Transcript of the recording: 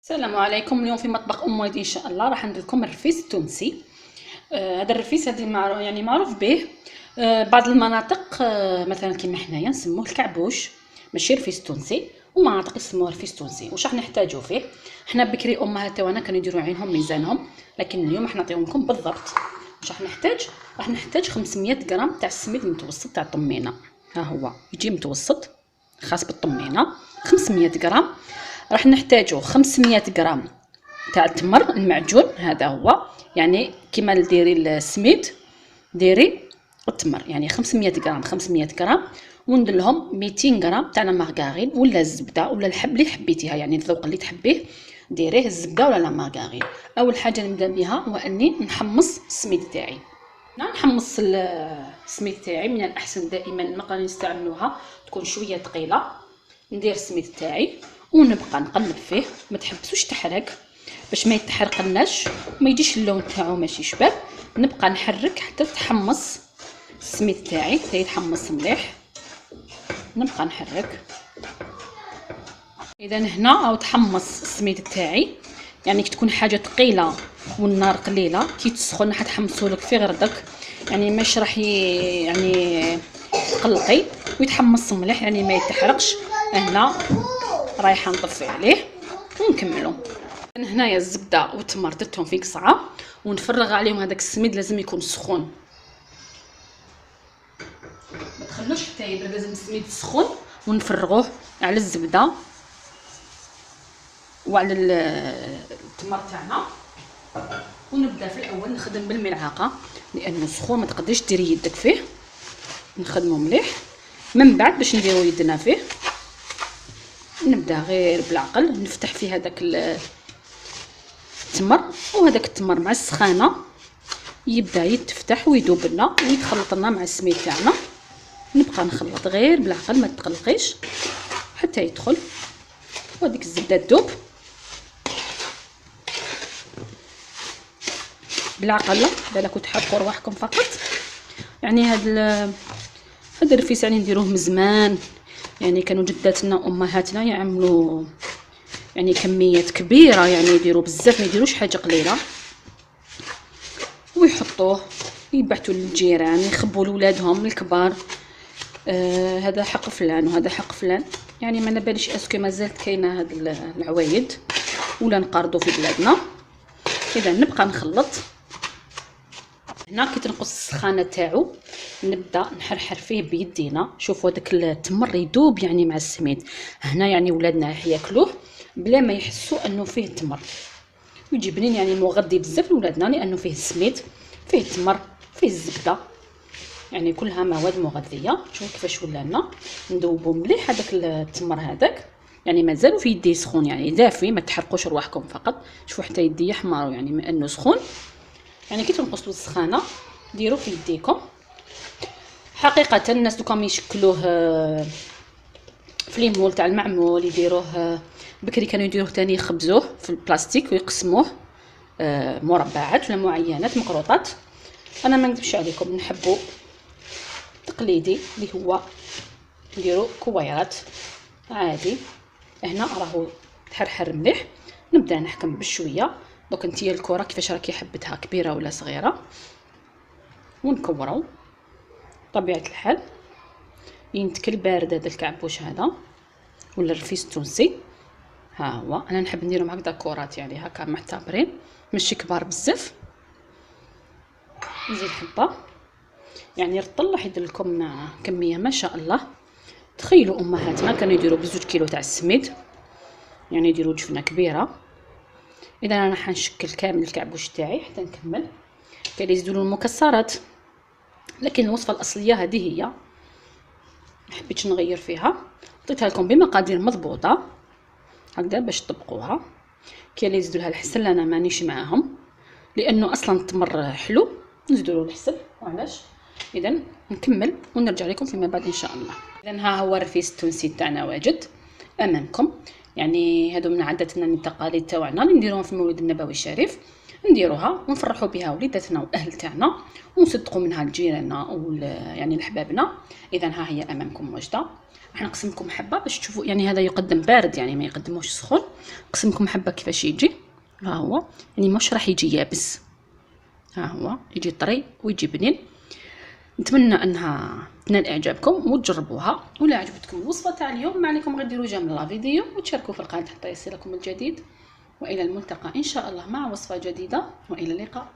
السلام عليكم. اليوم في مطبخ ام وليدي ان شاء الله راح ندير لكم الرفيس التونسي. هذا الرفيس هذه معروف به. بعض المناطق مثلا كيما حنايا نسموه الكعبوش، ماشي رفيس تونسي، ومناطق يسموه رفيس تونسي. واش راح نحتاجو فيه؟ حنا بكري امهات تاعنا كانوا يديروا عينهم ميزانهم، لكن اليوم راح نعطيهم لكم بالضبط واش راح نحتاج. راح نحتاج 500 غرام تاع السميد المتوسط تاع الطمينه. ها هو يجي متوسط خاص بالطمينه 500 غرام. راح نحتاجو 500 غرام تاع التمر المعجون، هذا هو يعني كيما ديري السميد ديري التمر، يعني 500 غرام 500 غرام. وندير لهم 200 غرام تاع المارغرين ولا الزبده ولا الحب اللي حبيتيها، يعني الذوق اللي تحبيه ديريه، الزبده ولا المارغرين. اول حاجه نبدا بها هو اني نحمص السميد تاعي. نحمص السميد تاعي، من الاحسن دائما المقله اللي نستعملوها تكون شويه ثقيله. ندير السميد تاعي ونبقى نقلب فيه، ما تحبسوش تحرق باش ما يتحرقناش وما يجيش اللون تاعو ماشي شباب. نبقى نحرك حتى تحمص السميد تاعي، حتى يتحمص مليح. نبقى نحرك. اذا هنا او تحمص السميد تاعي، يعني كي تكون حاجه ثقيله والنار قليله كي تسخن حتحمصوا لك في غردك، يعني مش راح يعني تقلقي ويتحمص مليح، يعني ما يتحرقش. هنا رايحه نطفي عليه ونكملوا. هنايا الزبده والتمر درتهم في قصعه ونفرغ عليهم. هذاك السميد لازم يكون سخون، ما تخلوش حتى يبرد، لازم السميد سخون ونفرغوه على الزبده وعلى التمر تاعنا. ونبدا في الاول نخدم بالملعقه لانه سخون، ما تقدريش ديري يدك فيه. نخدمو مليح، من بعد باش نديرو يدنا فيه نبدا غير بالعقل نفتح فيه هذاك التمر، وهذاك التمر مع السخانه يبدا يتفتح ويذوب لنا ويتخلط لنا مع السميد تاعنا. نبقى نخلط غير بالعقل، ما تقلقيش حتى يدخل وهذيك الزبده تذوب بالعقل. بالك وتحرقوا رواحكم فقط. يعني هذا الرفيس يعني نديروه من زمان، يعني كانوا جداتنا وامهاتنا يعملوا يعني كميات كبيره، يعني يديروا بزاف، ما يديروش حاجه قليله ويحطوه يبعثوا للجيران، يخبوا لولادهم الكبار. هذا حق فلان وهذا حق فلان، يعني ما نباليش اسكو مازالت كاينه هاد العوايد ولا نقارضوا في بلادنا. اذا نبقى نخلط. هنا كي تنقص السخانه تاعو نبدا نحرحر فيه بيدينا. شوفوا هذاك التمر يذوب يعني مع السميد. هنا يعني ولادنا راح ياكلوه بلا ما يحسوا انه فيه تمر، ويجي بنين يعني مغذي بزاف لولادنا لانه فيه السميد فيه التمر فيه الزبده، يعني كلها مواد مغذيه. شوفوا كيفاش ولا لنا. نذوبوا مليح هذاك التمر هذاك، يعني مازالوا في يدي سخون، يعني دافي، ما تحرقوش رواحكم فقط. شوفوا حتى يدي يحمروا يعني من انه سخون. يعني كي تنقصوا السخانه ديروا في يديكم. حقيقه الناس دوكا يشكلوه في ليمول تاع المعمول، يديروه بكري كانوا يديروه تاني يخبزوه في البلاستيك ويقسموه مربعات ولا معينات مقروطات. انا ما نكذبش عليكم نحبوا تقليدي اللي هو نديرو كويرات عادي. هنا راهو تحرحر مليح. نبدا نحكم بشويه. دونك انتيا الكره كيفاش راكي حبتها كبيره ولا صغيره، ونكورو طبيعه الحال. ينتكل بارد هذا الكعبوش هذا ولا الرفيس التونسي. ها هو انا نحب نديرهم هكذا كرات، يعني هكا معتبرين ماشي كبار بزاف. نزيد حبه، يعني رطل يدير لكم كميه ما شاء الله. تخيلوا امهاتنا كانوا يديروا ب2 كيلو تاع السميد، يعني يديروا جفنه كبيره. اذا انا حنشكل كامل الكعبوش تاعي حتى نكمل. كاين يزيدوا المكسرات، لكن الوصفه الاصليه هذه هي، ما حبيتش نغير فيها. عطيتها لكم بمقادير مضبوطه هكذا باش تطبقوها. كاين اللي يزيدوا لها الحسل، انا مانيش معاهم لانه اصلا التمر حلو، نزيدوا له الحسل وعلاش. اذا نكمل ونرجع لكم فيما بعد ان شاء الله. اذا ها هو الرفيس التونسي تاعنا واجد امامكم. يعني هادو من عاداتنا من التقاليد تاعنا اللي نديروهم في المولد النبوي الشريف. نديروها ونفرحوا بها وليداتنا والاهل تاعنا، ونصدقوا منها لجيراننا يعني لحبابنا. اذا ها هي امامكم وجده. راح نقسم لكم حبه باش تشوفوا، يعني هذا يقدم بارد يعني ما يقدموش سخون. نقسم لكم حبه كيفاش يجي. ها هو يعني مش راح يجي يابس، ها هو يجي طري ويجي بنين. نتمنى انها تنال اعجابكم وتجربوها. ولا عجبتكم الوصفه تاع اليوم ما عليكم غير ديروا جيم لا فيديو وتشاركوا في القناه حتى يصلكم الجديد. والى الملتقى ان شاء الله مع وصفه جديده، والى اللقاء.